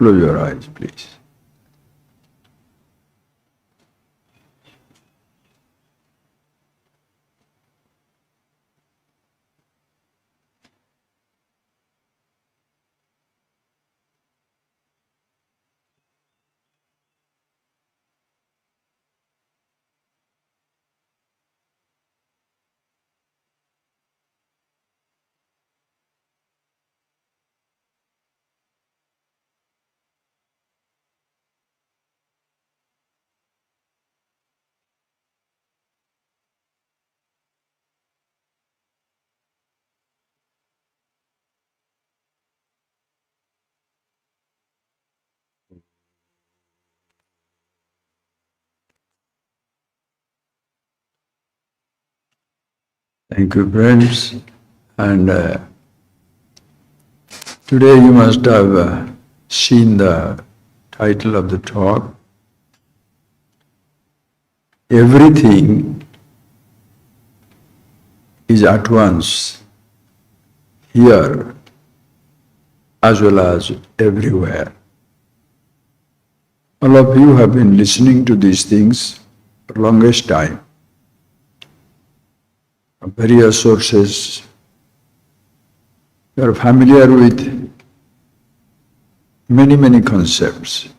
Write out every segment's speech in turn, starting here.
Close your eyes, please. Thank you, friends. And today you must have seen the title of the talk. Everything is at once here as well as everywhere. All of you have been listening to these things for the longest time. From various sources, you are familiar with many concepts.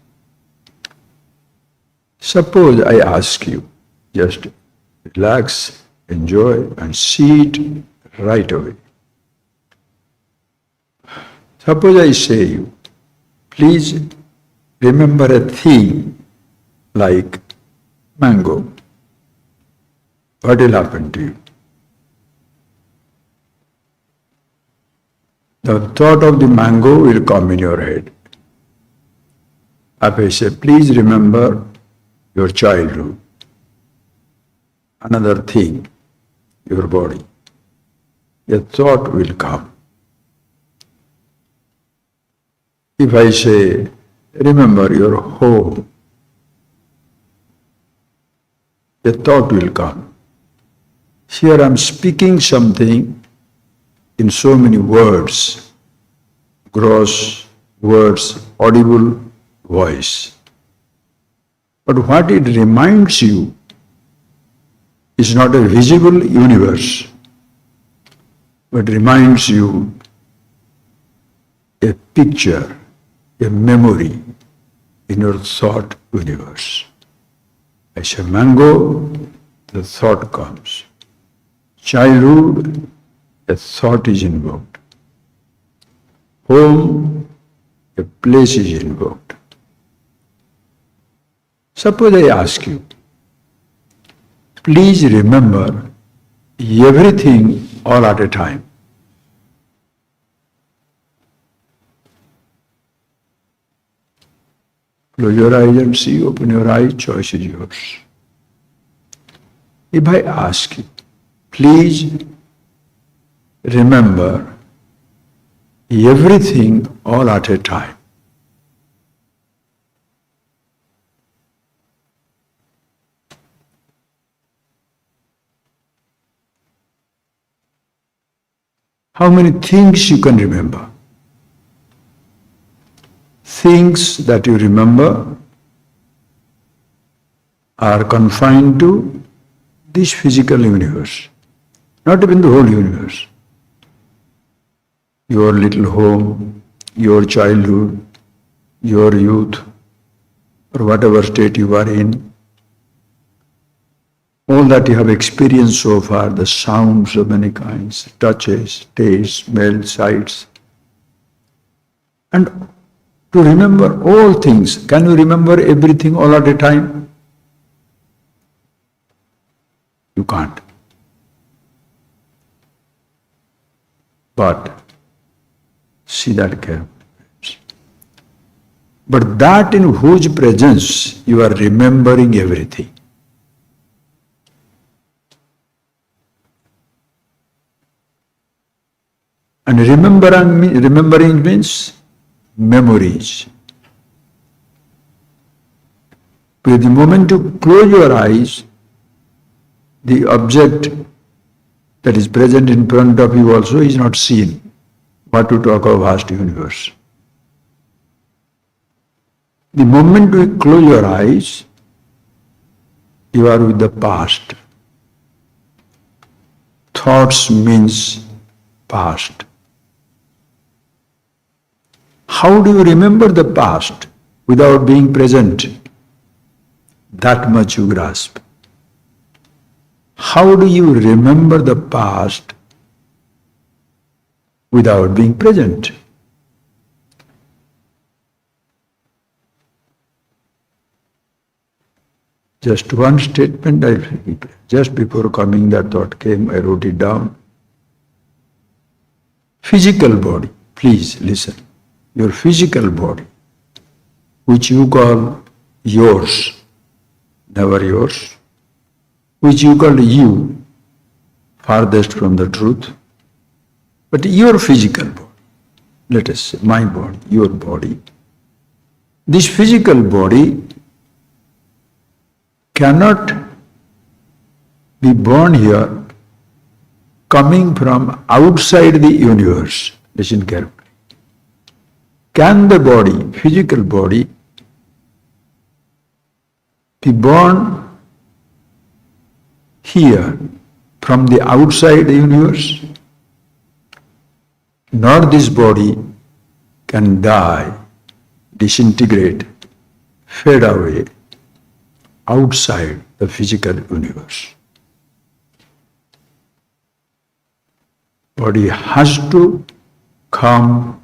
Suppose I ask you, just relax, enjoy, and see it right away. Suppose I say you, please remember a thing like mango. What will happen to you? The thought of the mango will come in your head. If I say, please remember your childhood, another thing, your body, a thought will come. If I say, remember your home, a thought will come. Here I am speaking something in so many words, gross words, audible voice. But what it reminds you is not a visible universe, but reminds you a picture, a memory in your thought universe. I say mango, the thought comes. Childhood, a thought is invoked. Home, a place is invoked. Suppose I ask you, please remember everything all at a time. Close your eyes and see, open your eyes, choice is yours. If I ask you, please remember everything all at a time. How many things you can remember? Things that you remember are confined to this physical universe, not even the whole universe. Your little home, your childhood, your youth, or whatever state you are in, all that you have experienced so far, the sounds of many kinds, touches, tastes, smells, sights, and to remember all things. Can you remember everything all at a time? You can't. But see that carefully. But that in whose presence you are remembering everything. And remembering means memories. But the moment you close your eyes, the object that is present in front of you also is not seen. What to talk of vast universe. The moment you close your eyes, you are with the past. Thoughts means past. How do you remember the past without being present? That much you grasp. How do you remember the past without being present? Just one statement, just before coming that thought came, I wrote it down. Physical body, please listen. Your physical body, which you call yours, never yours, which you call you, farthest from the truth, but your physical body, let us say my body, your body, this physical body cannot be born here coming from outside the universe. Listen carefully. Can the body, physical body, be born here from the outside the universe? Nor this body can die, disintegrate, fade away outside the physical universe. Body has to come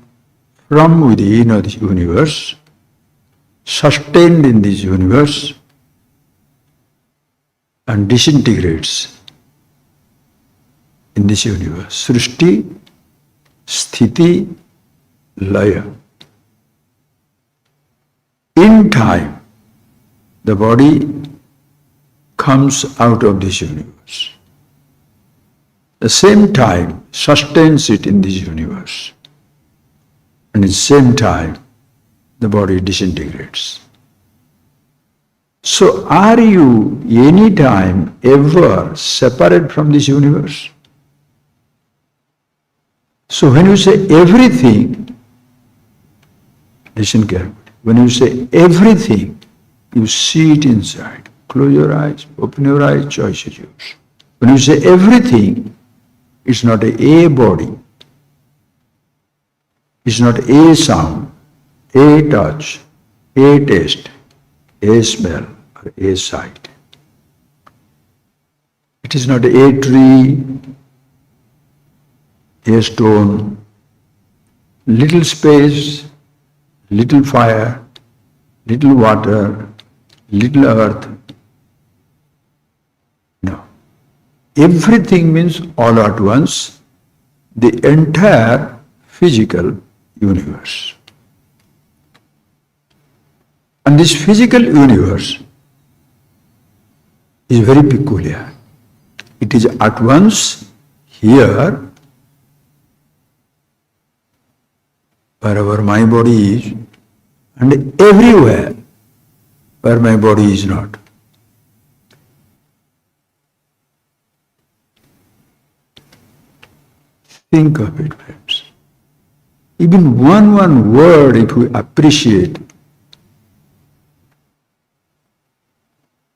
from within the universe, sustained in this universe, and disintegrates in this universe. Srishti, Sthiti, Laya. In time, the body comes out of this universe. The same time sustains it in this universe. And at the same time, the body disintegrates. So are you any time ever separate from this universe? So when you say everything, listen carefully. When you say everything, you see it inside. Close your eyes, open your eyes, choice is yours. When you say everything, it's not a body. It's not a sound, a touch, a taste, a smell, or a sight. It is not a tree, a stone, little space, little fire, little water, little earth. No. Everything means all at once, the entire physical universe. And this physical universe is very peculiar. It is at once here, wherever my body is, and everywhere where my body is not. Think of it, friends. Even one word, if we appreciate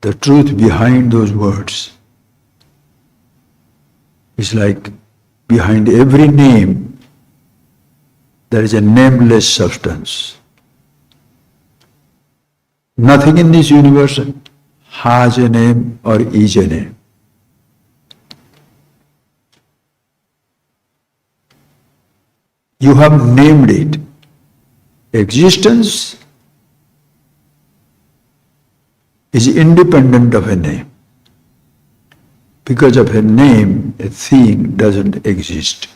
the truth behind those words, is like behind every name, there is a nameless substance. Nothing in this universe has a name or is a name. You have named it. Existence is independent of a name. Because of a name, a thing doesn't exist.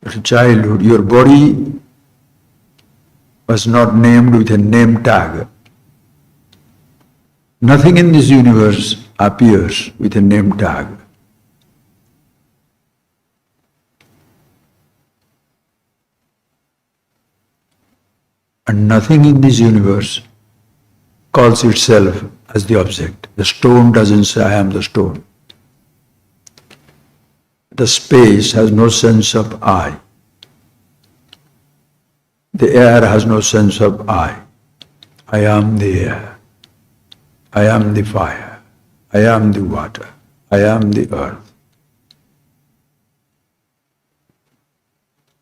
At childhood, your body was not named with a name tag. Nothing in this universe appears with a name tag. And nothing in this universe calls itself as the object. The stone doesn't say, I am the stone. The space has no sense of I. The air has no sense of I. I am the air. I am the fire. I am the water. I am the earth.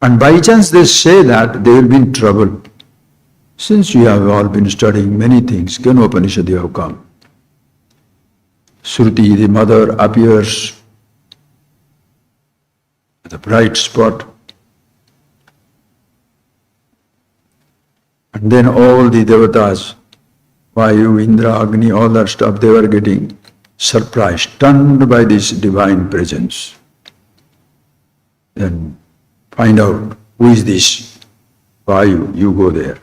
And by chance they say that they will be in trouble. Since you have all been studying many things, Keno Upanishad you have come. Shruti, the mother, appears at the bright spot. And then all the devatas, Vayu, Indra, Agni, all that stuff, they were getting surprised, stunned by this divine presence. Then find out who is this Vayu, you go there.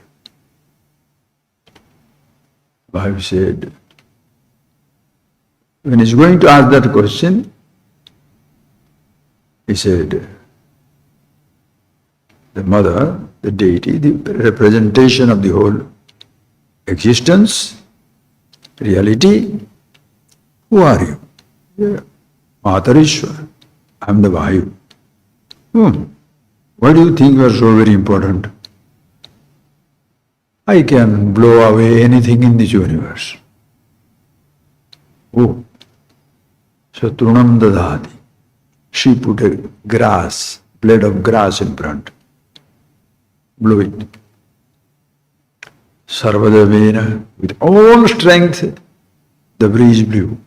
Vayu said, when he's going to ask that question, he said, the mother, the deity, the representation of the whole existence, reality, who are you? Yeah. Matarishwar, I am the Vayu. Why do you think you are so very important? I can blow away anything in this universe. Oh, so Trunam Dadhati. She put a blade of grass in front. Blew it. Sarvadavena, with all strength, the breeze blew.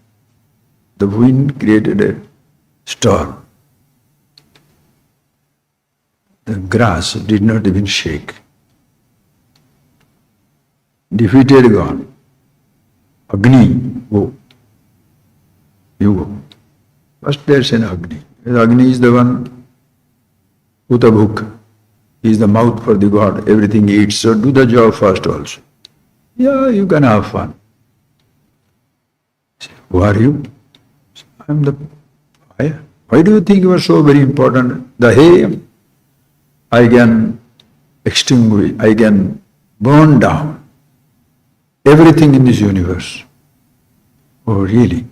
The wind created a storm. The grass did not even shake. Defeated God. Agni, go. You go. First there's an Agni. Agni is the one, Utabhuk. He is the mouth for the God. Everything he eats. So do the job first also. Yeah, you can have fun. Say, who are you? I am the fire. Why do you think you are so very important? The hay, I can extinguish, I can burn down everything in this universe. Oh, really?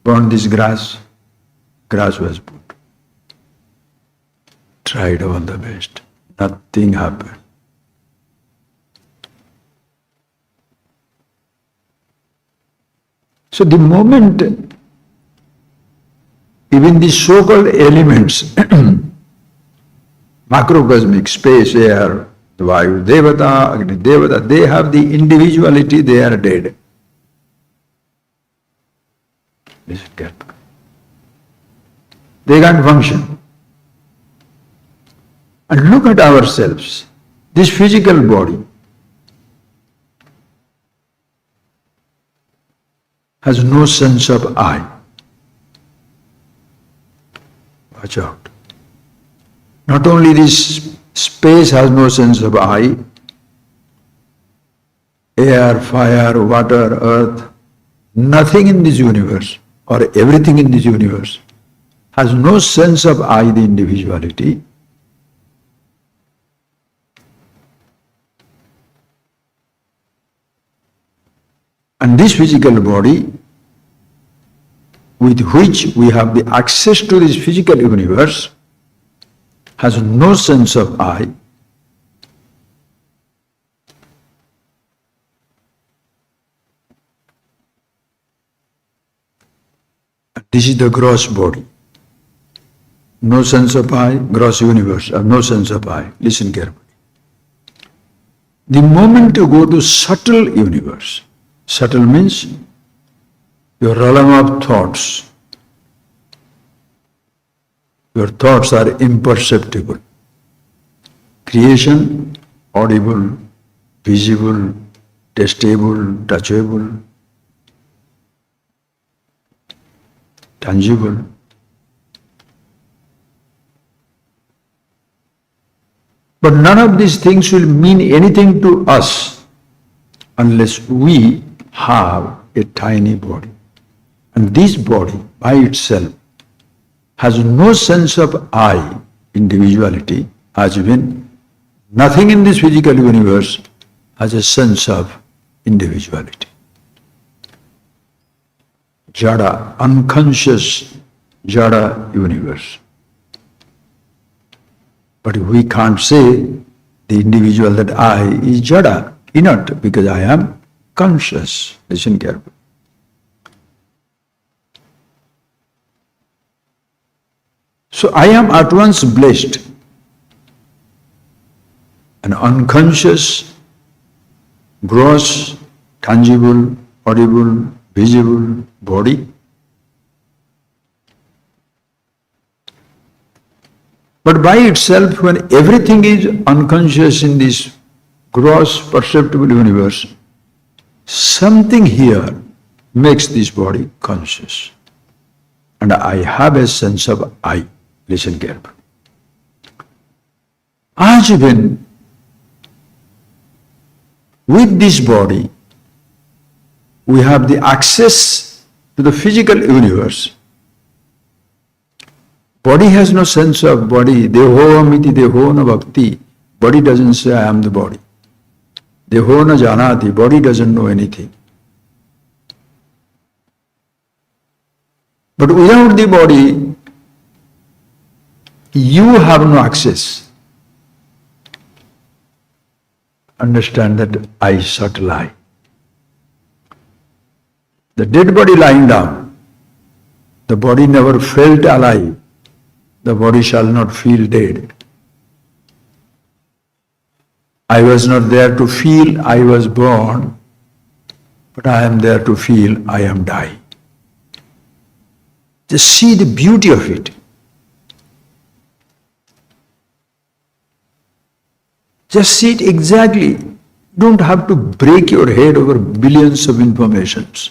Burn this grass? Grass was put. Tried all the best. Nothing happened. So the moment even the so-called elements, macrocosmic space, air, Vayu, Devata, Agni, Devata, they have the individuality, they are dead. They can't function. And look at ourselves, this physical body has no sense of I. Watch out. Not only this space has no sense of I, air, fire, water, earth, nothing in this universe or everything in this universe has no sense of I, the individuality. And this physical body, with which we have the access to this physical universe, has no sense of I. This is the gross body. No sense of I, gross universe, no sense of I. Listen carefully. The moment you go to subtle universe, subtle means your realm of thoughts. Your thoughts are imperceptible. Creation, audible, visible, tastable, touchable, tangible. But none of these things will mean anything to us unless we have a tiny body. And this body by itself has no sense of I, individuality, as even nothing in this physical universe has a sense of individuality. Jada, unconscious Jada universe. But we can't say The individual, that I, is jada, inert, because I am conscious. Listen carefully. So I am at once blessed, an unconscious, gross, tangible, audible, visible body. But by itself, when everything is unconscious in this gross perceptible universe, something here makes this body conscious. And I have a sense of I. Listen carefully. As when with this body, we have the access to the physical universe. Body has no sense of body. Deho amiti deho na bhakti. Body doesn't say I am the body. Deho na janati. Body doesn't know anything. But without the body, you have no access. Understand that I subtle I. The dead body lying down, the body never felt alive. The body shall not feel dead. I was not there to feel I was born, but I am there to feel I am dying. Just see the beauty of it. Just see it exactly. You don't have to break your head over billions of informations.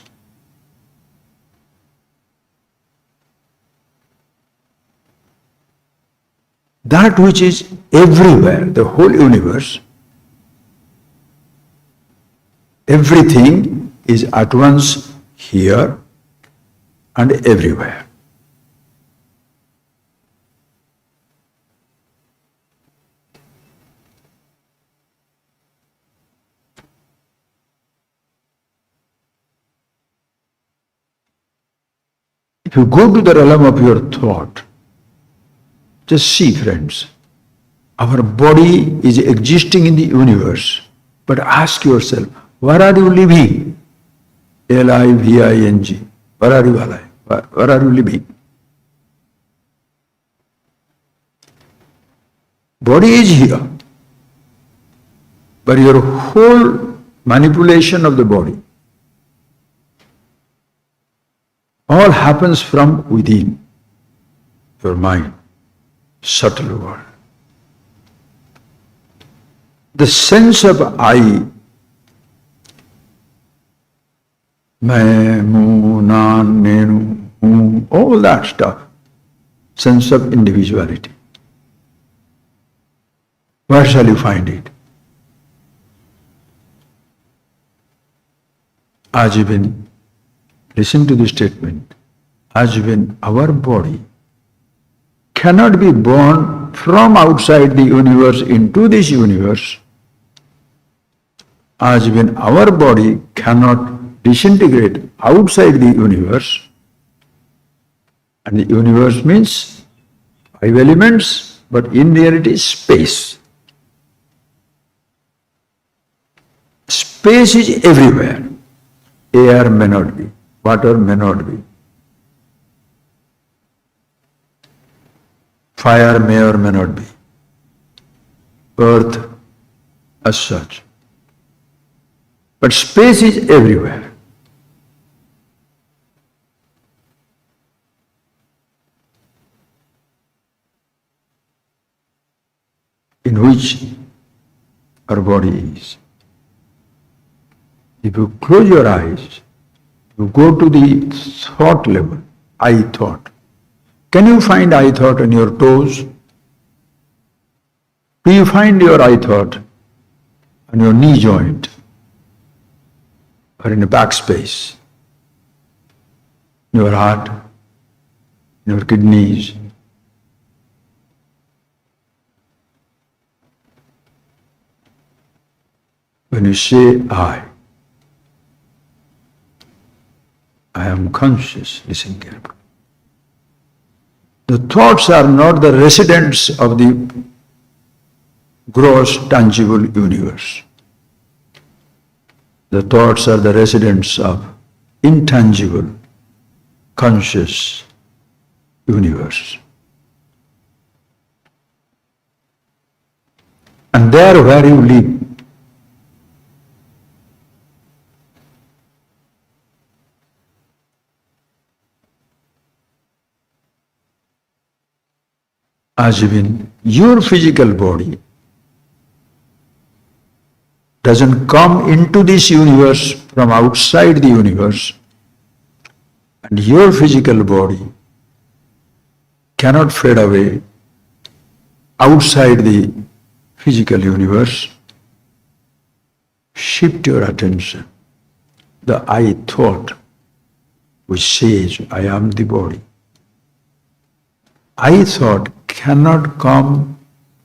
That which is everywhere, the whole universe, everything is at once here and everywhere. If you go to the realm of your thought, just see, friends, our body is existing in the universe, but ask yourself, where are you living? Living. Where are you alive? Where are you living? Body is here, but your whole manipulation of the body all happens from within your mind, subtle world. The sense of I, main, mu, nan, nenu, hu, all that stuff, sense of individuality. Where shall you find it? As even, listen to the statement, as when our body cannot be born from outside the universe into this universe, as when our body cannot disintegrate outside the universe, and the universe means 5 elements, but in reality space. Space is everywhere. Air may not be, water may not be, fire may or may not be, earth as such. But space is everywhere. In which our body is. If you close your eyes, you go to the thought level, I thought. Can you find I thought on your toes? Do you find your I thought on your knee joint or in the back space, in your heart, in your kidneys? When you say I am conscious, listen carefully. The thoughts are not the residents of the gross, tangible universe. The thoughts are the residents of intangible, conscious universe. And there where you live, as even your physical body doesn't come into this universe from outside the universe, and your physical body cannot fade away outside the physical universe, shift your attention. The I thought which says, I am the body. I thought cannot come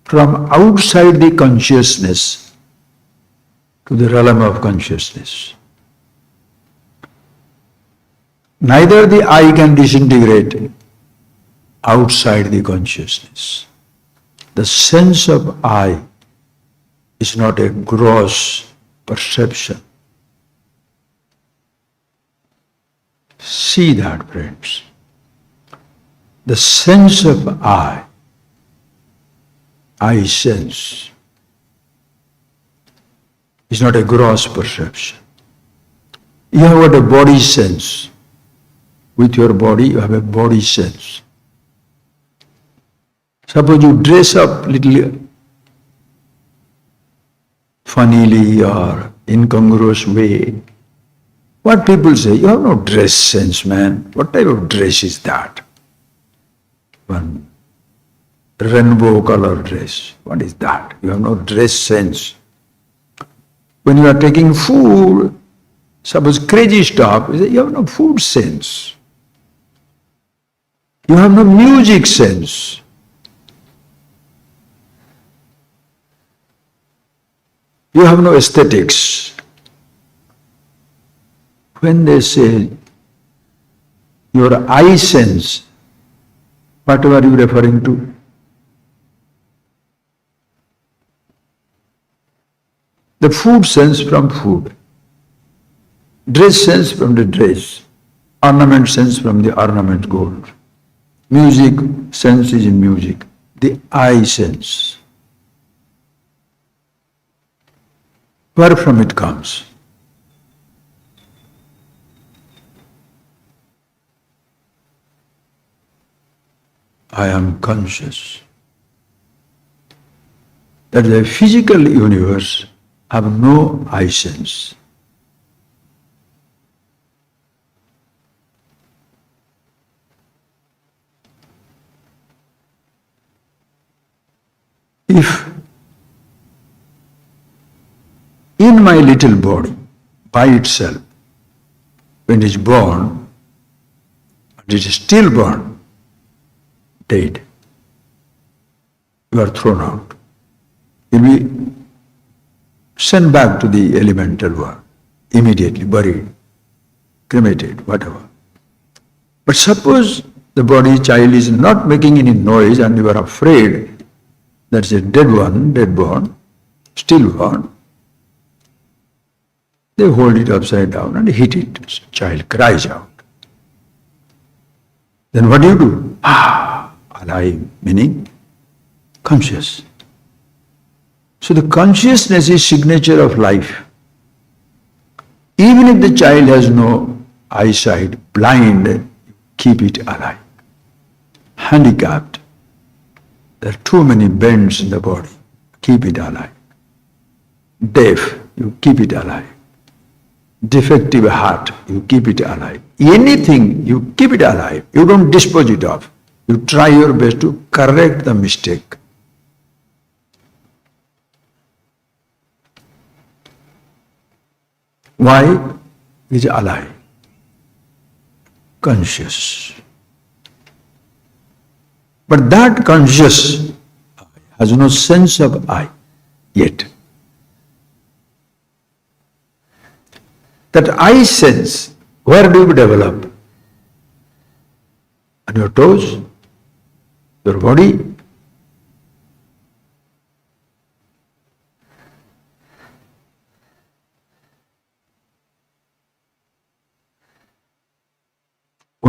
from outside the consciousness to the realm of consciousness. Neither the I can disintegrate outside the consciousness. The sense of I is not a gross perception. See that, friends. The sense of I sense, is not a gross perception. You have got a body sense. With your body, you have a body sense. Suppose you dress up little funnily or incongruous way. What people say, you have no dress sense, man. What type of dress is that? One rainbow color dress. What is that? You have no dress sense. When you are taking food, suppose crazy stuff, you have no food sense. You have no music sense. You have no aesthetics. When they say your eye sense, what are you referring to? The food sense from food, dress sense from the dress, ornament sense from the ornament gold, music sense is in music, the eye sense. Where from it comes? I am conscious. That the physical universe have no eye sense. If in my little body, by itself, when it is born, it is still born, dead, you are thrown out. You will be sent back to the elemental world, immediately buried, cremated, whatever. But suppose the body child is not making any noise and you are afraid that's a dead one, dead born, stillborn, they hold it upside down and hit it. Child cries out. Then what do? Alive, meaning conscious. So the consciousness is signature of life. Even if the child has no eyesight, blind, keep it alive. Handicapped, there are too many bends in the body, keep it alive. Deaf, you keep it alive. Defective heart, you keep it alive. Anything, you keep it alive. You don't dispose it off. You try your best to correct the mistake. Why? It is alive, conscious. But that conscious has no sense of I yet. That I sense, where do you develop? On your toes, your body.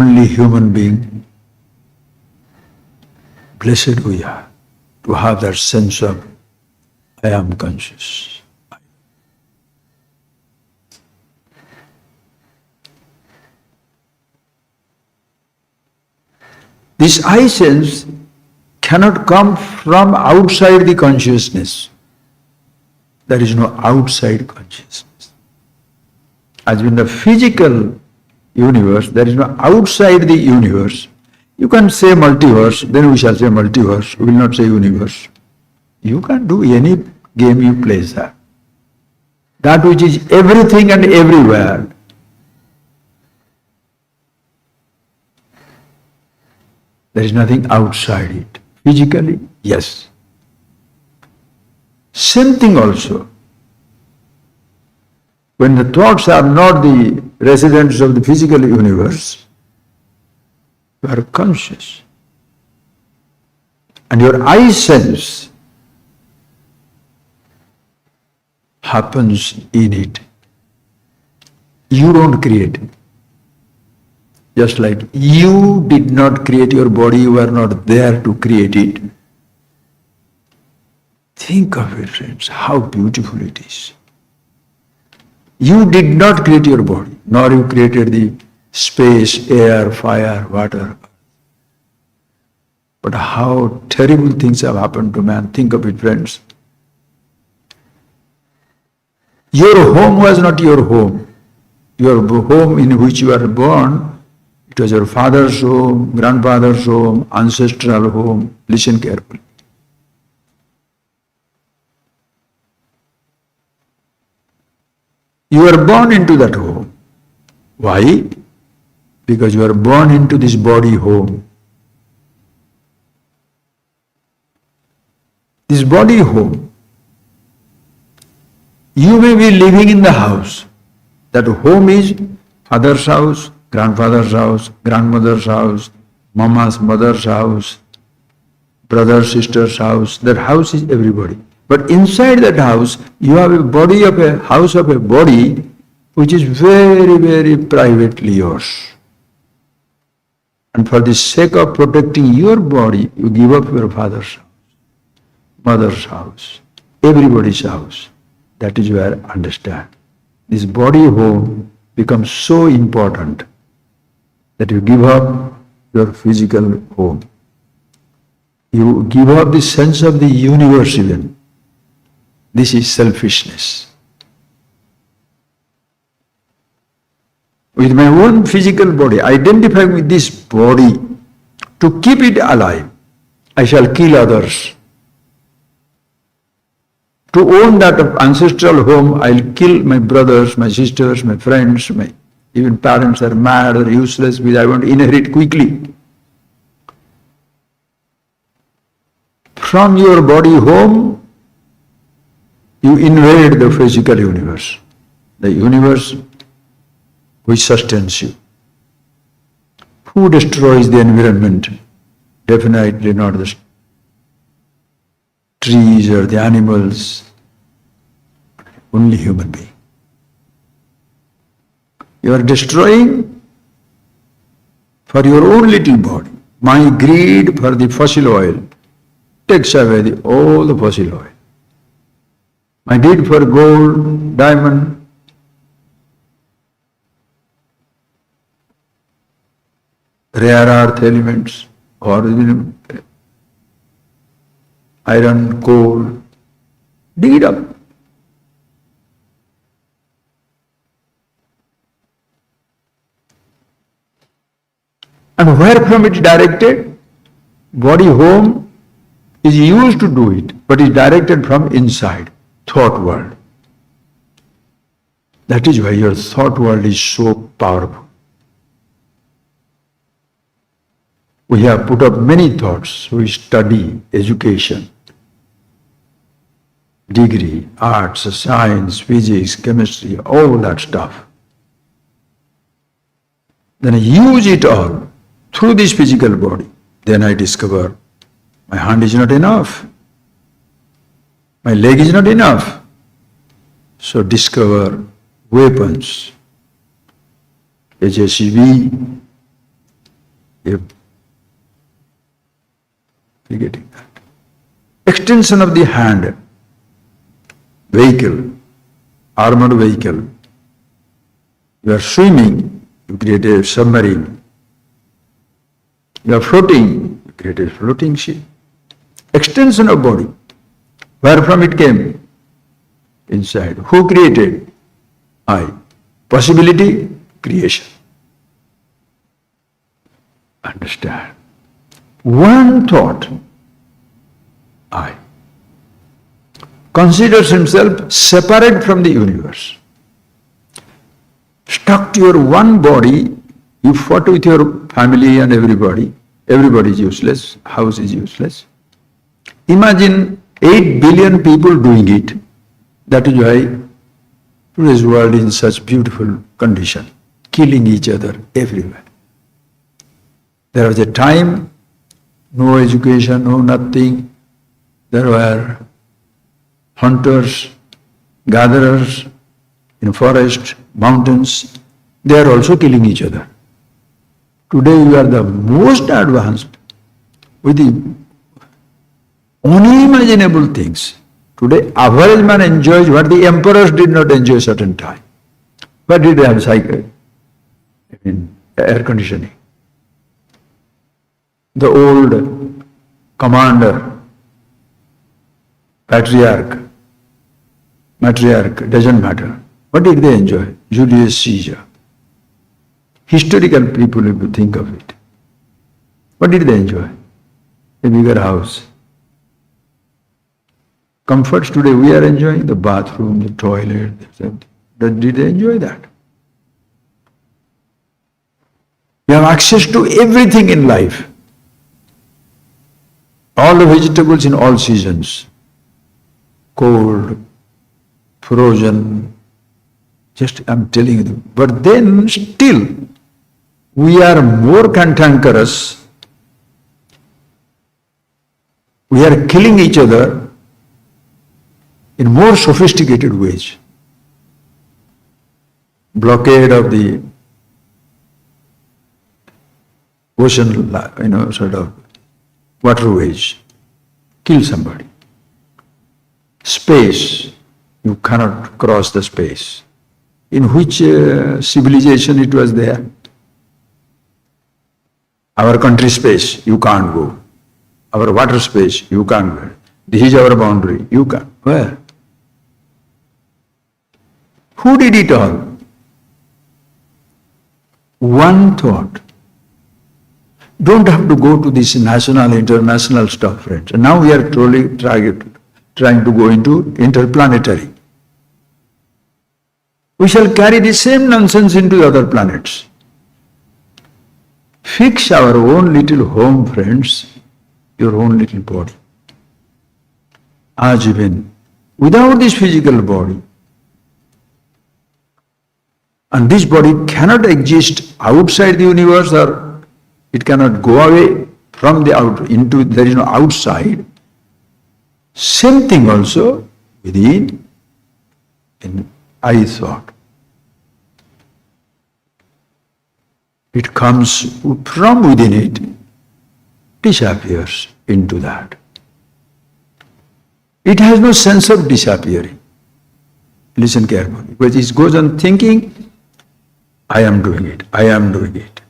only human being. Blessed we are to have that sense of I am conscious. This I sense cannot come from outside the consciousness. There is no outside consciousness. As in the physical universe, there is no outside the universe. You can say multiverse, then we shall say multiverse, we will not say universe. You can do any game you play, sir. That which is everything and everywhere. There is nothing outside it. Physically, yes. Same thing also. When the thoughts are not the residents of the physical universe, you are conscious. And your I sense happens in it. You don't create it. Just like you did not create your body, you were not there to create it. Think of it, friends, how beautiful it is. You did not create your body, nor you created the space, air, fire, water. But how terrible things have happened to man. Think of it, friends. Your home was not your home. Your home in which you are born, it was your father's home, grandfather's home, ancestral home. Listen carefully. You were born into that home. Why? Because you were born into this body home. This body home. You may be living in the house. That home is father's house, grandfather's house, grandmother's house, mama's mother's house, brother, sister's house. That house is everybody. But inside that house, you have a body of a house of a body which is very, very privately yours. And for the sake of protecting your body, you give up your father's house, mother's house, everybody's house. That is where understand. This body home becomes so important that you give up your physical home. You give up the sense of the universe even. This is selfishness. With my own physical body, identifying with this body, to keep it alive, I shall kill others. To own that ancestral home, I'll kill my brothers, my sisters, my friends, my even parents are mad or useless because I want to inherit quickly. From your body home, you invade the physical universe, the universe which sustains you. Who destroys the environment? Definitely not the trees or the animals, only human being. You are destroying for your own little body. My greed for the fossil oil takes away all the fossil oil. My greed for gold, diamond, rare earth elements, or iron, coal, dig it up. And where from it is directed? Body home is used to do it, but is directed from inside, thought world. That is why your thought world is so powerful. We have put up many thoughts. We study education, degree, arts, science, physics, chemistry, all that stuff. Then I use it all through this physical body. Then I discover my hand is not enough. My leg is not enough. So discover weapons, HSV, You're getting that. Extension of the hand, vehicle, armored vehicle. You are swimming, you create a submarine. You are floating, you create a floating ship. Extension of body. Where from it came? Inside. Who created? I. Possibility? Creation. Understand. One thought, I, considers himself separate from the universe. Stuck to your one body, you fought with your family and everybody. Everybody is useless, house is useless. Imagine 8 billion people doing it. That is why today's world is in such beautiful condition, killing each other everywhere. There was a time, no education, no nothing. There were hunters, gatherers in forest, mountains. They are also killing each other. Today we are the most advanced with the unimaginable things. Today average man enjoys what the emperors did not enjoy certain time. But did they have air conditioning? The old commander, matriarch, doesn't matter. What did they enjoy? Julius Caesar. Historical people, if you think of it. What did they enjoy? A bigger house. Comforts today we are enjoying, the bathroom, the toilet, did they enjoy that? You have access to everything in life. All the vegetables in all seasons. Cold, frozen, just I'm telling you. But then still, we are more cantankerous. We are killing each other in more sophisticated ways. Blockade of the ocean, sort of waterways. Kill somebody. Space, you cannot cross the space. In which civilization it was there? Our country space, you can't go. Our water space, you can't go. This is our boundary, you can't. Where? Who did it all? One thought. Don't have to go to this national, international stuff, friends. And now we are trying to go into interplanetary. We shall carry the same nonsense into the other planets. Fix our own little home, friends, your own little body. As even without this physical body, and this body cannot exist outside the universe, or it cannot go away from the there is no outside. Same thing also within, in I thought. It comes from within it, disappears into that. It has no sense of disappearing. Listen carefully. Because it goes on thinking, I am doing it, I am doing it.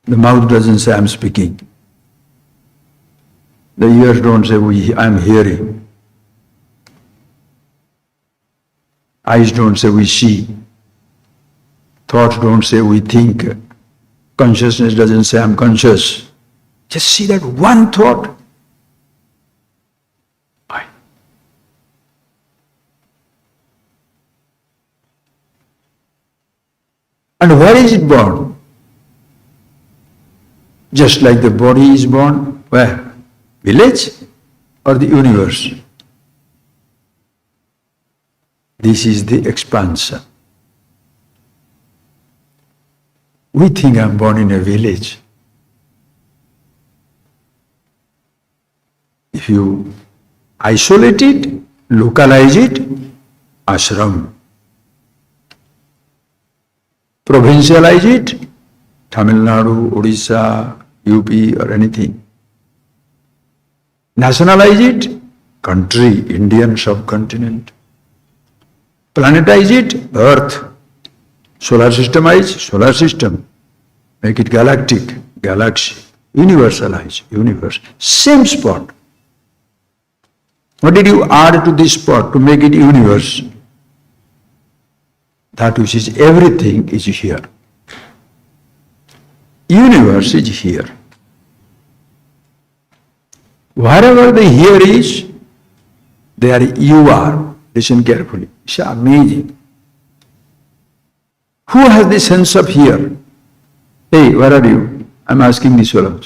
The mouth doesn't say I am speaking. The ears don't say I am hearing. Eyes don't say we see. Thoughts don't say we think. Consciousness doesn't say I'm conscious. Just see that one thought. I. And where is it born? Just like the body is born, where? Village or the universe? This is the expansion. We think I'm born in a village. If you isolate it, localize it, ashram. Provincialize it, Tamil Nadu, Odisha, UP or anything. Nationalize it, country, Indian subcontinent. Planetize it, Earth. Solar systemize, solar system. Make it galactic, galaxy. Universalize, universe. Same spot. What did you add to this spot to make it universe? That which is everything is here. Universe is here. Wherever the here is, there you are. Listen carefully. It's amazing. Who has the sense of here? Hey, where are you? I'm asking this fellow.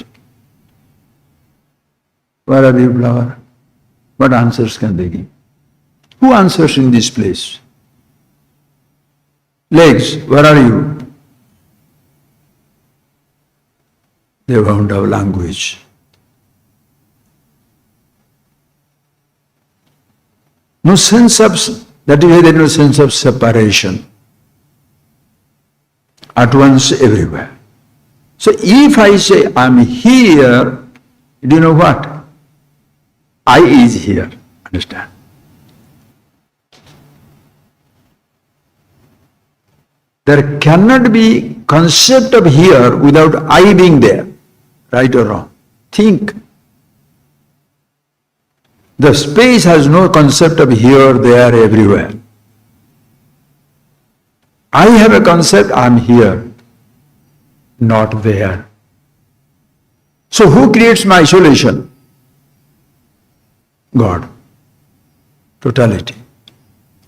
Where are you, flower? What answers can they give? Who answers in this place? Legs, where are you? They won't have language. No sense of, that is why there is no sense of separation. At once everywhere. So if I say I'm here, do you know what? I is here. Understand? There cannot be concept of here without I being there. Right or wrong? Think. The space has no concept of here, there, everywhere. I have a concept, I'm here, not there. So who creates my isolation? God. Totality.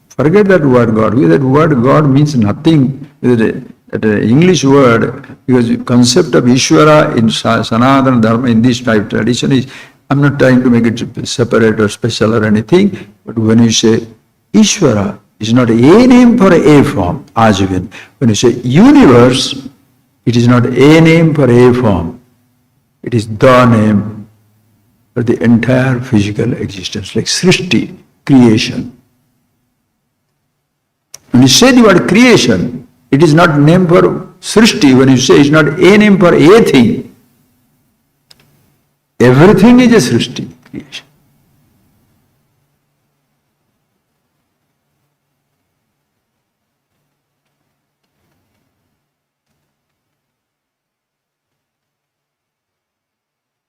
Forget that word God. That word God means nothing. That English word, because the concept of Ishvara in Sanatana Dharma, in this type of tradition is, I'm not trying to make it separate or special or anything, but when you say Ishvara, it's not a name for a form, as even. When you say universe, it is not a name for a form. It is the name for the entire physical existence, like Srishti, creation. When you say the word creation, it is not name for Srishti. When you say it's not a name for a thing. Everything is a Srishti, creation.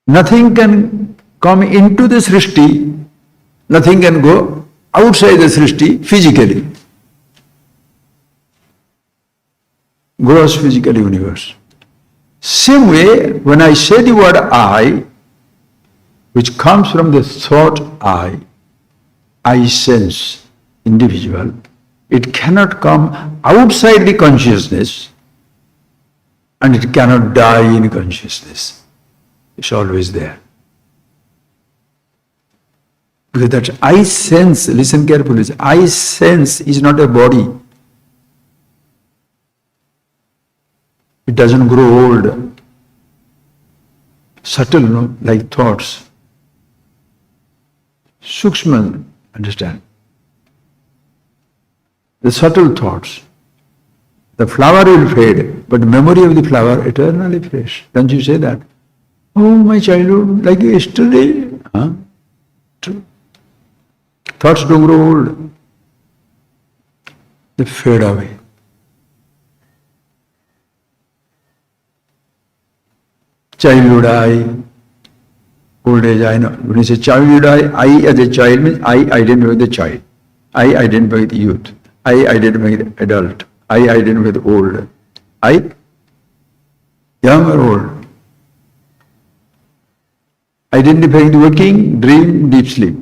Nothing can come into the Srishti, nothing can go outside the Srishti physically. Gross physical universe. Same way, when I say the word I, which comes from the thought I sense, individual, it cannot come outside the consciousness and it cannot die in consciousness. It's always there. Because that I sense, listen carefully, I sense is not a body. It doesn't grow old. Subtle, no? Like thoughts. Sukshma, understand? The subtle thoughts. The flower will fade, but memory of the flower eternally fresh. Don't you say that? Oh, my childhood, like yesterday. Huh? True. Thoughts don't grow old. They fade away. Childhood I, old age I know. When you say childhood I as a child means I identify with the child. I identify with youth. I identify with adult. I identify with old. I, young or old. Identifying the waking, dream, deep sleep.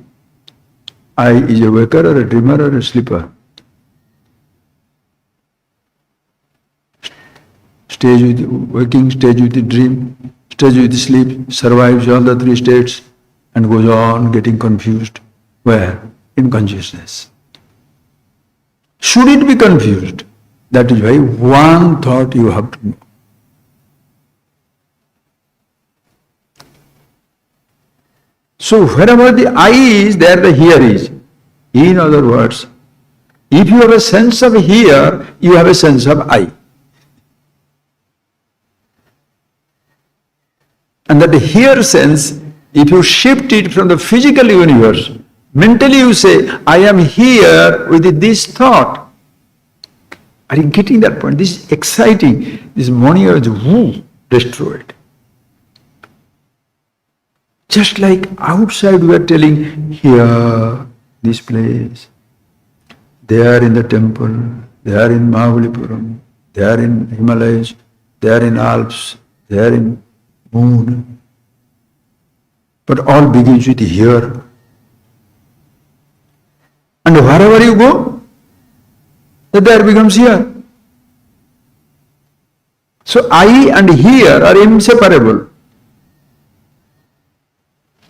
I is a waker or a dreamer or a sleeper. Stage with the waking, stage with the dream, stage with the sleep, survives all the three states and goes on getting confused. Where? In consciousness. Should it be confused? That is why one thought you have to know. So wherever the I is, there the here is. In other words, if you have a sense of here, you have a sense of I. And that here sense, if you shift it from the physical universe, mentally you say, I am here with this thought. Are you getting that point? This is exciting. This morning I was destroyed. Just like outside we are telling, here, this place, they are in the temple, they are in Mahabalipuram, they are in Himalayas, they are in Alps, they are in moon. But all begins with here. And wherever you go, the there becomes here. So I and here are inseparable.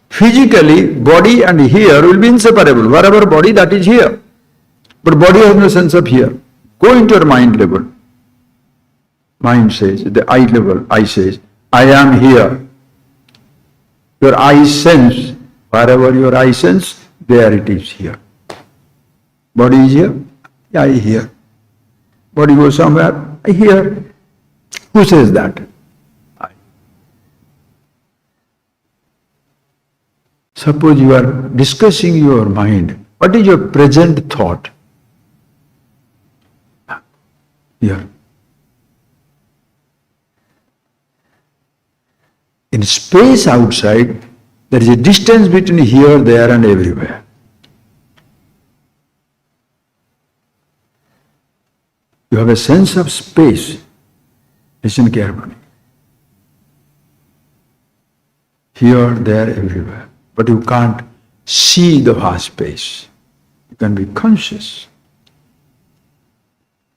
Physically, body and here will be inseparable. Wherever body, that is here. But body has no sense of here. Go into your mind level. Mind says, the I level, I says, I am here. Your I sense, wherever your I sense, there it is here. Body is here, I here. Body goes somewhere, I here. Who says that? I. Suppose you are discussing your mind. What is your present thought? Here. In space outside, there is a distance between here, there and everywhere. You have a sense of space. Listen carefully. Here, there, everywhere. But you can't see the vast space. You can be conscious.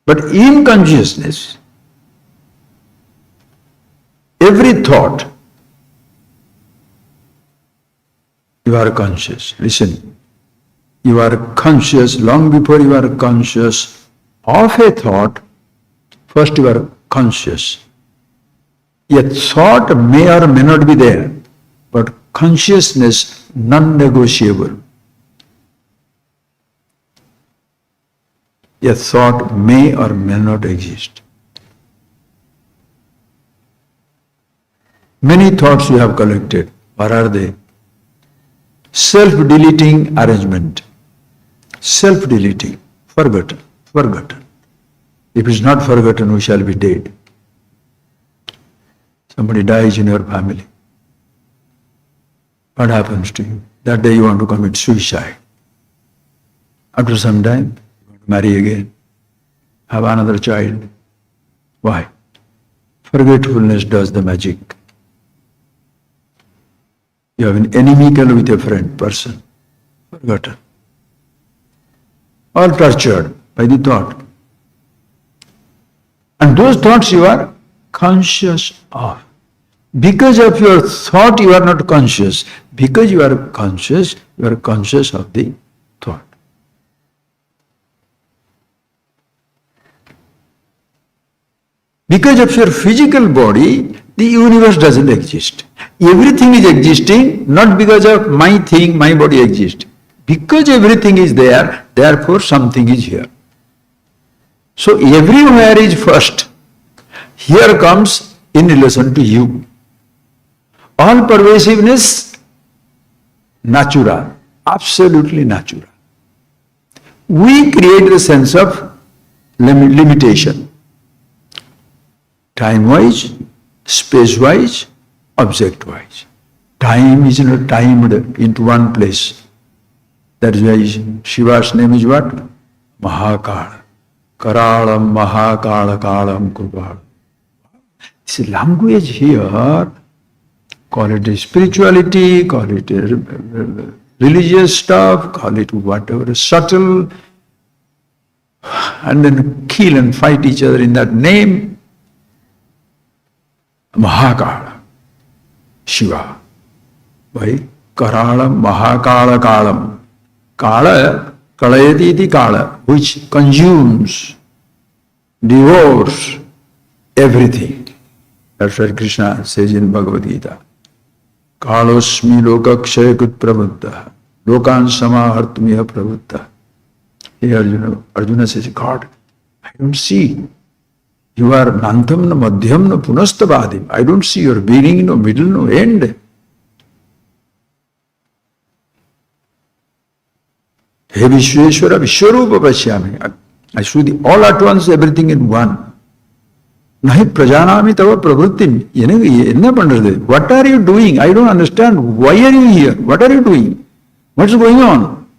But in consciousness, every thought, you are conscious. Listen, you are conscious long before you are conscious of a thought. First you are conscious. Yet thought may or may not be there, but consciousness non-negotiable. Yet thought may or may not exist. Many thoughts you have collected. What are they? Self-deleting arrangement. Self-deleting. Forgotten. Forgotten. If it's not forgotten, we shall be dead. Somebody dies in your family. What happens to you? That day you want to commit suicide. After some time, you want to marry again, have another child. Why? Forgetfulness does the magic. You have an inimical with a friend, person, forgotten. All tortured by the thought. And those thoughts you are conscious of. Because of your thought you are not conscious. Because you are conscious of the thought. Because of your physical body, the universe doesn't exist. Everything is existing not because of my thing, my body exists. Because everything is there, therefore something is here. So everywhere is first. Here comes in relation to you. All pervasiveness, natural, absolutely natural. We create the sense of limitation. Time-wise, space-wise, object-wise. Time is not timed into one place. That is why Shiva's name is what? Mahakala. Karalam Mahakala Kalam Krupal. This language here, call it spirituality, call it religious stuff, call it whatever, subtle, and then kill and fight each other in that name. Mahakala, Shiva. Why? Karalam Mahakala Kalam. Kala, Kalayati iti Kala, which consumes, devours everything. That's what Krishna says in Bhagavad Gita. Kalosmi lokakshayakut prabuddha, lokan samahartmiya prabuddha. Hey Arjuna says, God, I don't see. You are nantam, no madhyam, no punastavadim. I don't see your beginning, no middle, no end. He Vishweshwara Vishwarupa Pashyami. I see all at once, everything in one. Nahi prajanami tava pravrittim. What are you doing? I don't understand. Why are you here? What are you doing? What's going on?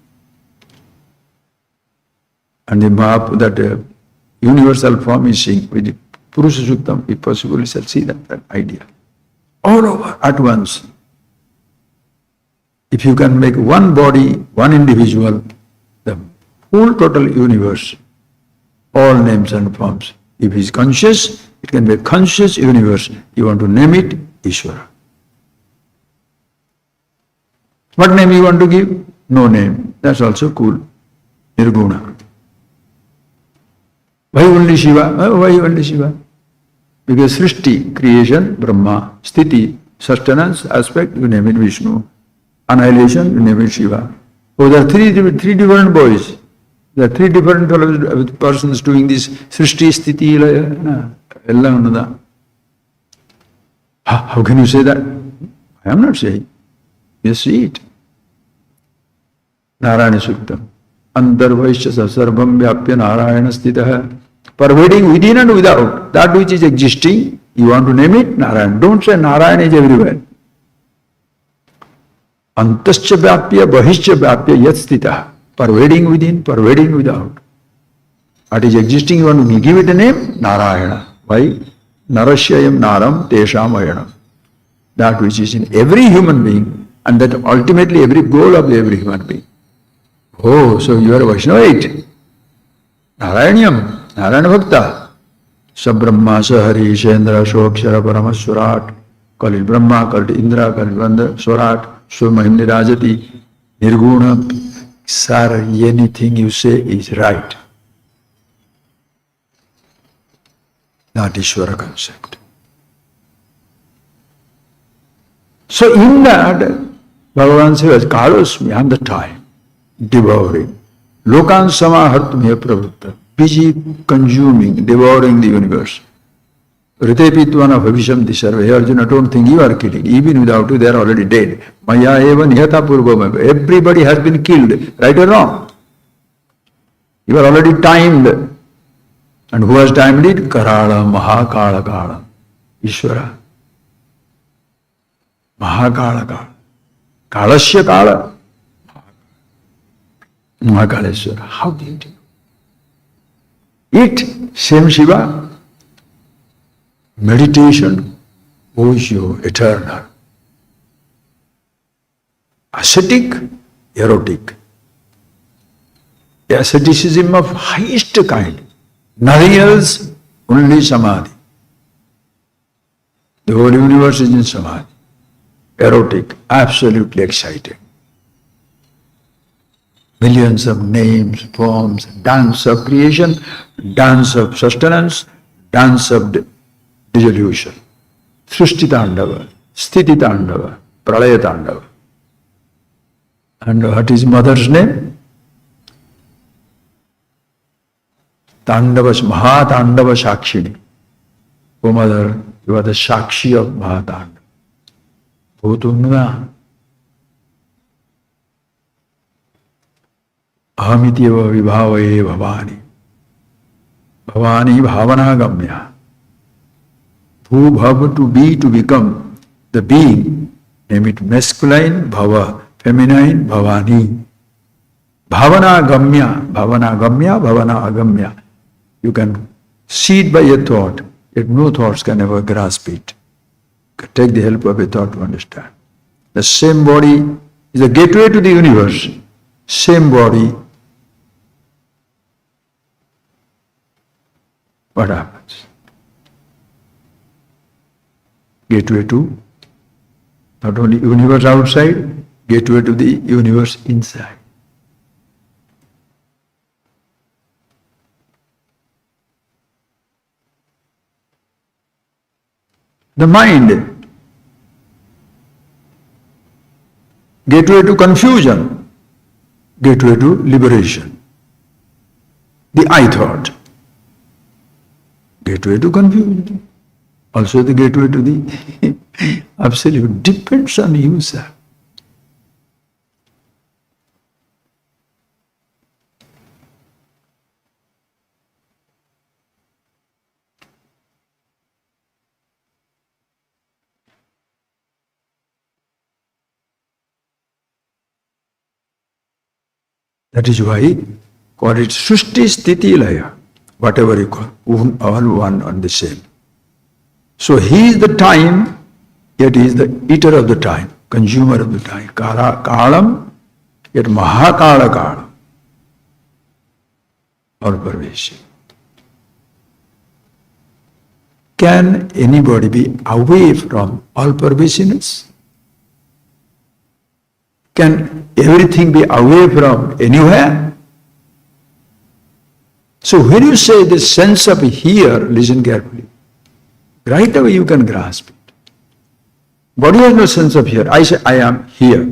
And the map, that universal form is saying, with the Purusha Suktam, if possible, you shall see that idea. All over at once. If you can make one body, one individual, the whole total universe, all names and forms. If he is conscious, it can be a conscious universe. You want to name it Ishvara. What name you want to give? No name. That's also cool. Nirguna. Why only Shiva? Why only Shiva? Because Srishti, creation, Brahma, Sthiti, sustenance, aspect, you name it Vishnu. Annihilation, you name it Shiva. Oh, there are three different boys. There are three different persons doing this Srishti, Sthiti, Ella. How can you say that? I am not saying. You see it. Narayana Suktam. Antarvaishya sarvam vyapya Narayana sthitah. Pervading within and without. That which is existing, you want to name it Narayana. Don't say Narayana is everywhere. Antascha vyapya bahishcha vyapya yat sthitah. Pervading within, pervading without. What is existing, you want to give it a name? Narayana. Why? Narashyayam naram tesham ayanam. That which is in every human being, and that ultimately every goal of every human being. Oh, so you are a Vaishnavite. Narayanyam, Narayana Bhakta. Sabrahma, Sahari, Shendra, Shokshara, Paramaswarat, Kalit Brahma, Kalit Indra, Kalit Vanda, Swarat, Swamahim Nirajati, Nirguna. Sir, anything you say is right. That Ishvara concept. So in that, Bhagavan says, Kalosmi, I'm the time, devouring. Lokan samahartmya pravutta, busy consuming, devouring the universe. Ritepitvana bhavisham disarva. Hey Arjuna, don't think you are killing. Even without you, they are already dead. Maya eva nihata purvama. Everybody has been killed, right or wrong. You are already timed. And who has timed it? Karala, Mahakala Kala. Ishvara. Mahakala Kala. Kalasya Kala. Mahakaleshwara. How do you do? It, same Shiva. Meditation, Osho, eternal. Ascetic, erotic. The asceticism of highest kind. Nothing else, only Samadhi. The whole universe is in Samadhi. Erotic, absolutely exciting. Millions of names, forms, dance of creation, dance of sustenance, dance of dissolution. Srishti Tandava, Sthiti Tandava, Pralaya Tandava. And what is mother's name? Tandava, Mahatandava Shakshini. O mother, you are the Shakshi of Mahatandava. Bhutunna. Ahamityeva vibhavaye bhavani. Bhavani bhavana gamya. Bhu bhava, to be, to become, the being. Name it masculine, bhava, feminine, bhavani. Bhavana gamya, bhavana gamya, bhavana agamya. You can see it by a thought, yet no thoughts can ever grasp it. Take the help of a thought to understand. The same body is a gateway to the universe. Same body. What happens? Gateway to not only universe outside, gateway to the universe inside. The mind, gateway to confusion, gateway to liberation. The I thought, gateway to confusion, also the gateway to the absolute. Depends on you, sir. That is why call it Srushti Sthiti Laya, whatever you call, all one and the same. So he is the time, yet he is the eater of the time, consumer of the time. Kalam, yet Mahakala Kala, all pervasive. Can anybody be away from all pervasiveness? Can everything be away from anywhere? So when you say the sense of here, listen carefully. Right away you can grasp it. Body has no sense of here. I say I am here.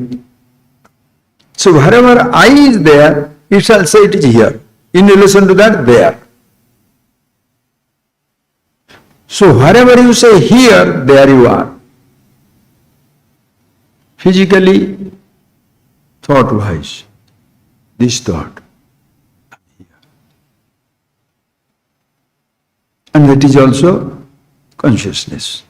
So wherever I is there, it shall say it is here. In relation to that, there. So wherever you say here, there you are. Physically, thought-wise, this thought. And that is also consciousness.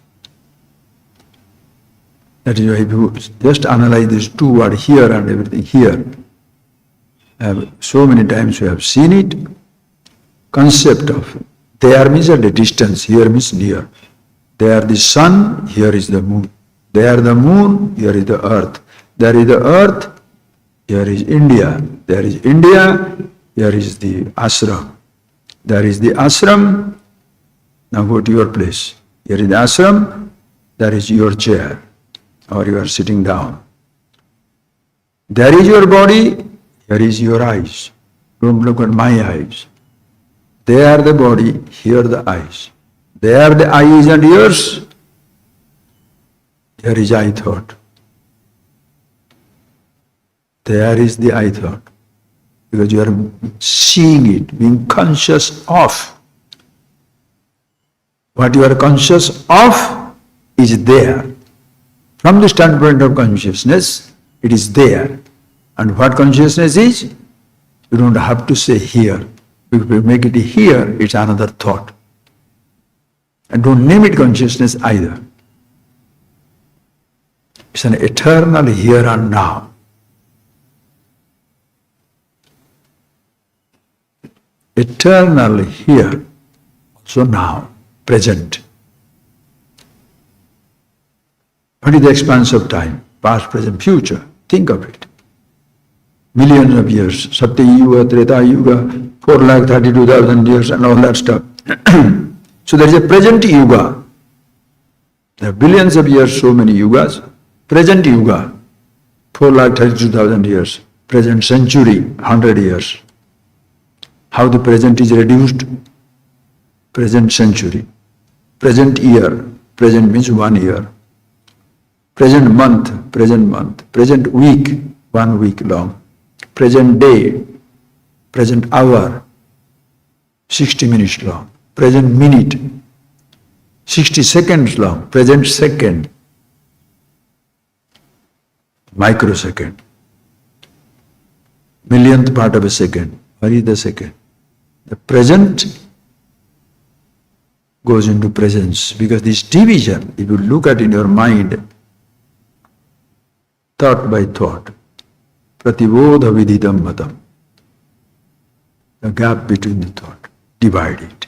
That is why if you just analyze these two words, here and everything, here, so many times we have seen it, concept of there means at a distance, here means near. There the sun, here is the moon. There the moon, here is the earth. There is the earth, here is India. There is India, here is the ashram. There is the ashram. Now go to your place. Here is the ashram, there is your chair, or you are sitting down. There is your body, here is your eyes. Don't look at my eyes. There the body, here the eyes. There the eyes and ears, here is I thought. There is the I thought. Because you are seeing it, being conscious of. What you are conscious of is there. From the standpoint of consciousness, it is there. And what consciousness is? You don't have to say here. If you make it here, it's another thought. And don't name it consciousness either. It's an eternal here and now. Eternal here, also now, present. What is the expanse of time? Past, present, future. Think of it. Millions of years, Satya Yuga, Treta Yuga, 4,32,000 years and all that stuff. So there is a present Yuga. There are billions of years, so many Yugas. Present Yuga, 4,32,000 years. Present century, 100 years. How the present is reduced? Present century. Present year. Present means 1 year. Present month. Present month. Present week. 1 week long. Present day. Present hour. 60 minutes long. Present minute. 60 seconds long. Present second. Microsecond. Millionth part of a second. What is the second? The present goes into presence, because this division, if you look at in your mind, thought by thought, pratibodha vididam matam, the gap between the thought, divide it.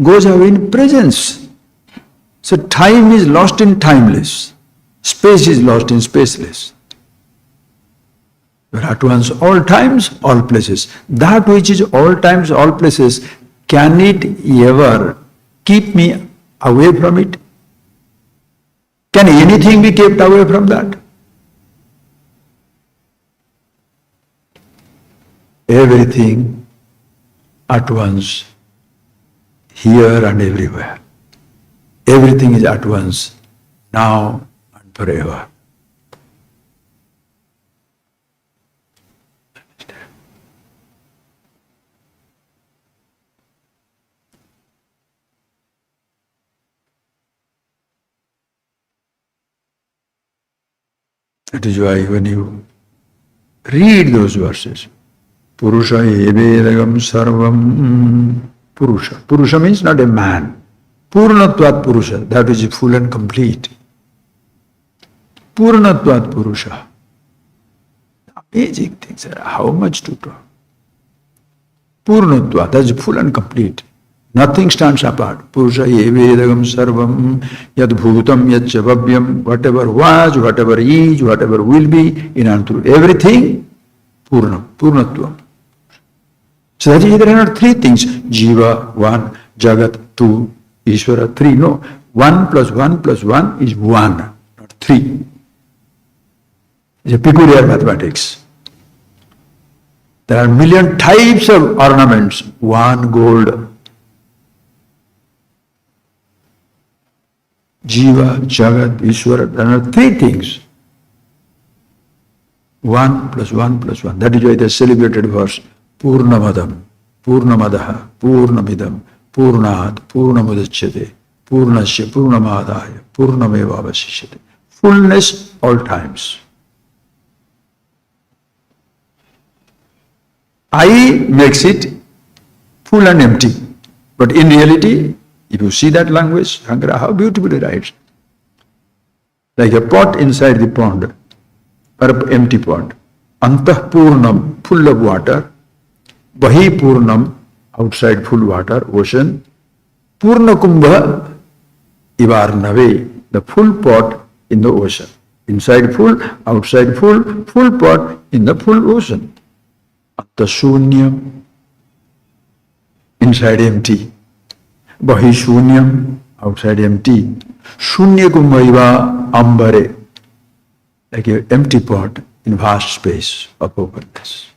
Goes away in presence. So time is lost in timeless. Space is lost in spaceless. You are at once all times, all places. That which is all times, all places, can it ever keep me away from it? Can anything be kept away from that? Everything at once, here and everywhere. Everything is at once, now and forever. That is why when you read those verses, Purusha evedagam sarvam Purusha. Purusha means not a man. Purnatvat Purusha, that is full and complete. Purnatvat Purusha. Amazing things, how much to talk. Purnatvat, that is full and complete. Nothing stands apart. Purusha evedagam sarvam yad bhutam yad chavabhyam, whatever was, whatever is, whatever will be, in and through everything, Purnam, Purnatvam. So that is, there are not three things. Jiva, one, Jagat, two, Ishvara, three. No. 1 plus 1 plus 1 is 1, not 3. It's a peculiar mathematics. There are million types of ornaments. 1 gold. Jiva, Jagat, Ishvara, there are three things. 1 plus 1 plus 1. That is why the celebrated verse, Purnamadam, Purnamadaha, Purnamidam, Purnat, Purnamudachyate, Purnasya, Purnamadaya, Purnameva avasishyate. Fullness all times. I makes it full and empty. But in reality, if you see that language, Shankara, how beautifully writes. Like a pot inside the pond, or an empty pond. Antah Purnam, full of water. Bahi Purnam, outside full water, ocean. Purna Kumbha, Ivarnave, the full pot in the ocean. Inside full, outside full, full pot in the full ocean. Atta Shunyam, inside empty. Bahi Shunyam, outside empty. Shunya Kumbhaiva Ambare, like an empty pot in vast space of openness.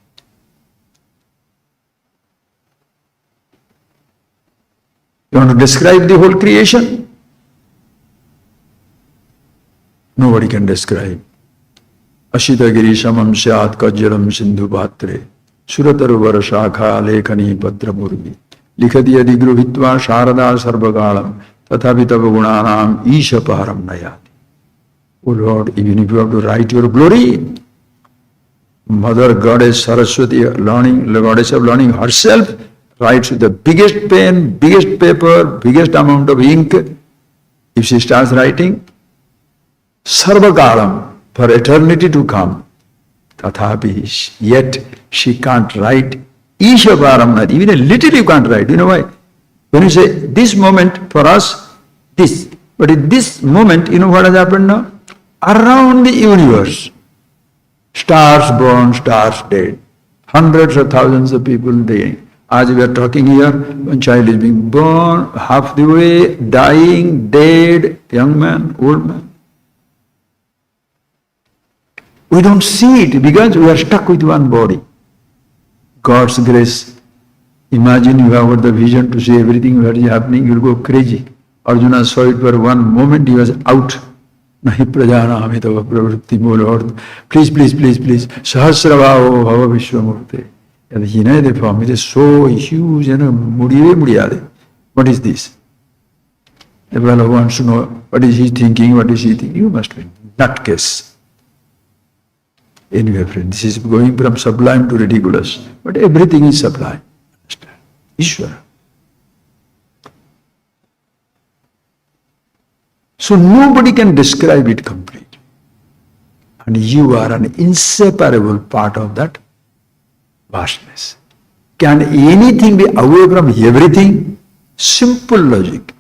You want to describe the whole creation? Nobody can describe. Ashita Girishamam Syat Kajjaram Sindhu Bhatre Surataru Varashakha Lekhani Padramurvi Likhati Adigruhitva Sharada Sarvagalam Tathabhitava Gunanam Ishaparam Nayati. Oh Lord, even if you have to write your glory, Mother Goddess Saraswati, Goddess of learning herself, writes with the biggest pen, biggest paper, biggest amount of ink. If she starts writing, Sarvakalam, for eternity to come, Tathapi, yet she can't write Ishaparam, even a little you can't write. You know why? When you say this moment for us, this. But in this moment, you know what has happened now? Around the universe, stars born, stars dead. Hundreds of thousands of people dying. As we are talking here, one child is being born, half the way, dying, dead, young man, old man. We don't see it because we are stuck with one body. God's grace. Imagine you have got the vision to see everything that is happening, you will go crazy. Arjuna saw it for one moment, he was out. Nahi prajana amitava pravritti, O Lord, please, please, please, please, sahasravao bhava vishwamurte. And the form, it is so huge and mudiyade. What is this? The fellow wants to know what is he thinking, what is he thinking. You must be nutcase. Anyway, friend, this is going from sublime to ridiculous. But everything is sublime. Understand? Ishvara. So nobody can describe it completely. And you are an inseparable part of that vastness. Can anything be away from everything? Simple logic.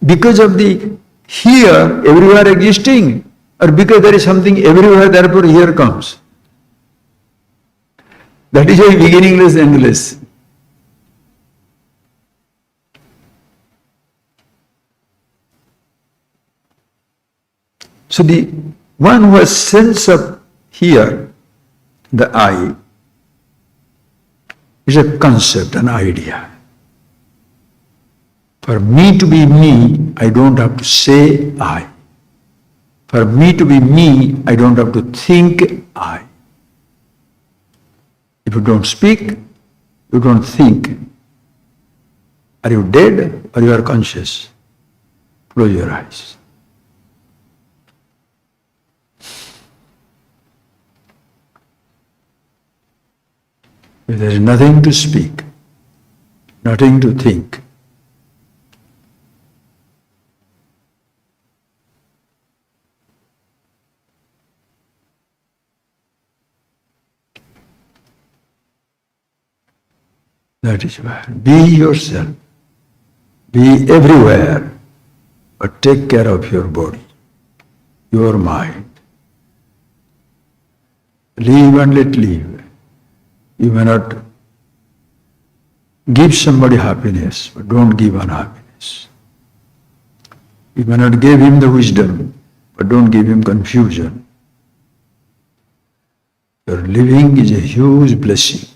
Because of the here, everywhere existing, or because there is something everywhere, therefore here comes. That is why beginningless, endless. So the one who has sense of here, the I, is a concept, an idea. For me to be me, I don't have to say I. For me to be me, I don't have to think I. If you don't speak, you don't think. Are you dead or you are conscious? Close your eyes. If there is nothing to speak, nothing to think, that is where. Be yourself. Be everywhere. But take care of your body, your mind. Live and let live. You may not give somebody happiness, but don't give unhappiness. You may not give him the wisdom, but don't give him confusion. Your living is a huge blessing.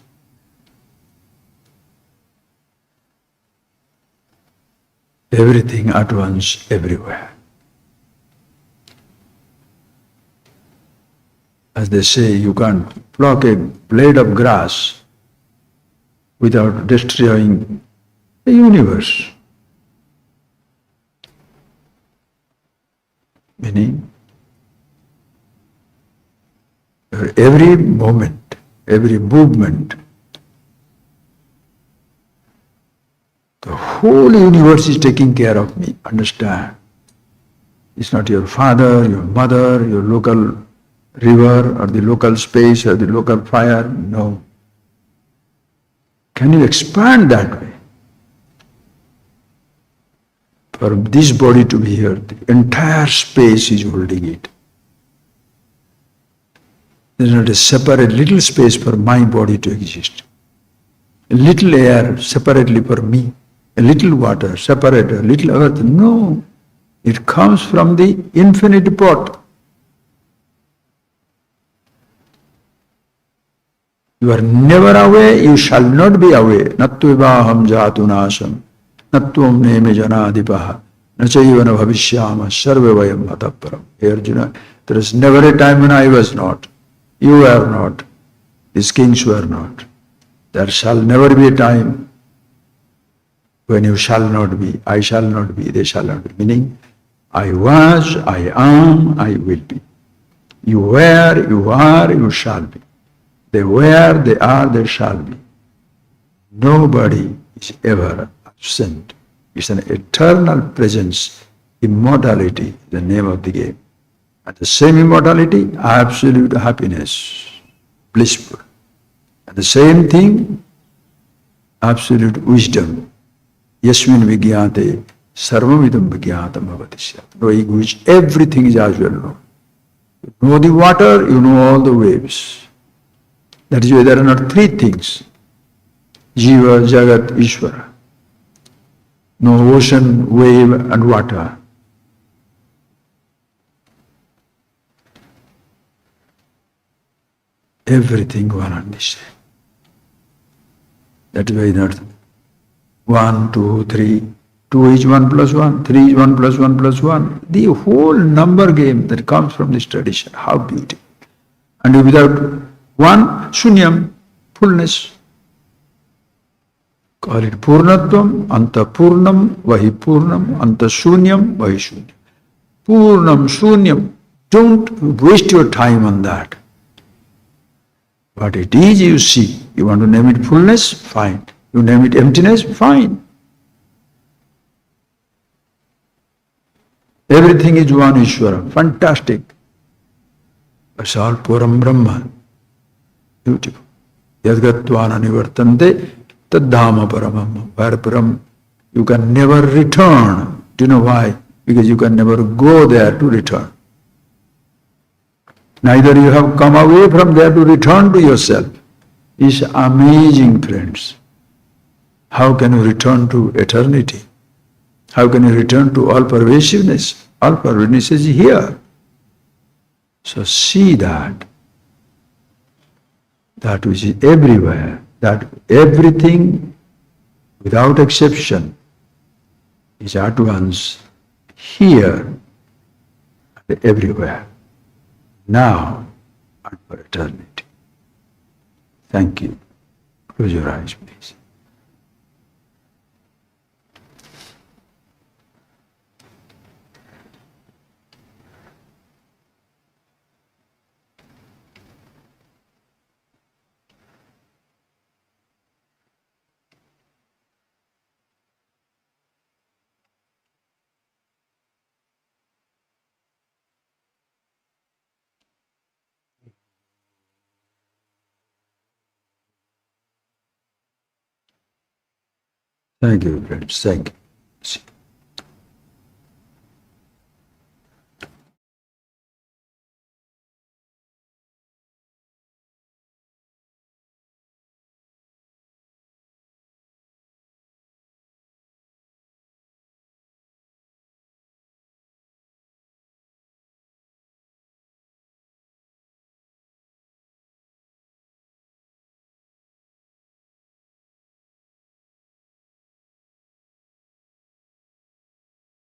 Everything at once, everywhere. As they say, you can't pluck a blade of grass without destroying the universe. Meaning, every moment, every movement, the whole universe is taking care of me. Understand? It's not your father, your mother, your local river or the local space or the local fire. No. Can you expand that way? For this body to be here, the entire space is holding it. There is not a separate little space for my body to exist. A little air separately for me. A little water separate, a little earth. No. It comes from the infinite pot. You are never away, you shall not be away. Natvibaham jatu nasam, natvam neme janadipaha, nachayivana bhavishyama, sarvavayam ataparam. Hey Arjuna, there is never a time when I was not, you were not, these kings were not. There shall never be a time when you shall not be, I shall not be, they shall not be. Meaning, I was, I am, I will be. You were, you are, you shall be. They were, they are, they shall be. Nobody is ever absent. It's an eternal presence. Immortality is the name of the game. And the same immortality, absolute happiness, blissful. And the same thing, absolute wisdom. Yasmin vigyate sarvavidam vigyatam bhavati. Knowing which everything is as well known. You know the water, you know all the waves. That is why there are not three things. Jiva, Jagat, Ishvara. No ocean, wave and water. Everything one and the same. That is why not 1, 2, 3. 2 is 1 plus 1, 3 is 1 plus 1 plus 1. The whole number game that comes from this tradition. How beautiful. And without 1, shunyam, fullness. Call it purnatvam, anta purnam, vahi purnam, anta shunyam, vahi shunyam. Purnam, shunyam. Don't waste your time on that. What it is, you see. You want to name it fullness? Fine. You name it emptiness? Fine. Everything is one Ishvara. Fantastic. It's all Puram Brahma. Beautiful. Yadgatvana nivartante taddhama paramam. Where param, you can never return. Do you know why? Because you can never go there to return. Neither you have come away from there to return to yourself. It's amazing, friends. How can you return to eternity? How can you return to all pervasiveness? All pervasiveness is here. So see that which is everywhere, that everything without exception is at once here and everywhere, now and for eternity. Thank you. Close your eyes, please. Thank you, friends. Thank you.